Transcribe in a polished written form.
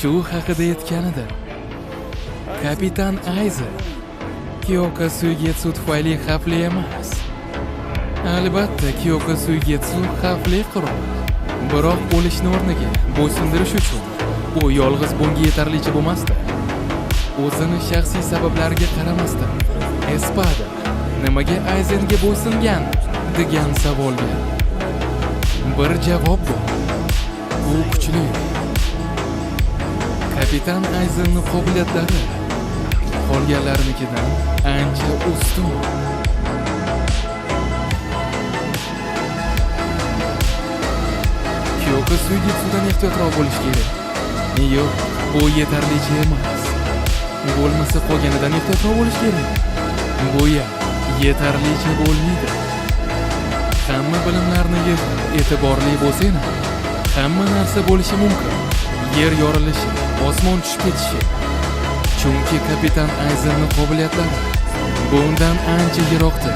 shu haqida aytganidir. Kapitan Ayza Kyoka Suigetsu tufayli xavfli emas. Albatta, Kyoka Suigetsu xavfli qurol. Biroq o'lishni o'rniga bo'ysundirish uchun u yolg'iz bunga yetarlicha bo'lmasdi. O'zini shaxsiy sabablariga qaramasdan Espada nimaga Ayzenga bo'ysungan degan savolga bir javob bor. Bu kuchli. Kapitan Ayzenning qobiliyatlari qolganlarnikidan ancha ustun. Kyoka Suigetsudan ehtiyotroq bo'lish kerak. Yo'q, bu yetarlicha emas. Bo'lmasa qolganidan ehtiyotroq bo'lish kerak. Bu yetarlicha bo'lmaydi. Hamma bilimlarni yig'ib, e'tiborli bo'lsang, hamma narsa bo'lishi mumkin. Yer yorilishi, osmon tushib ketishi. Chunki kapitan Ayzenning qobiliyatlari bundan ancha yiroqdir.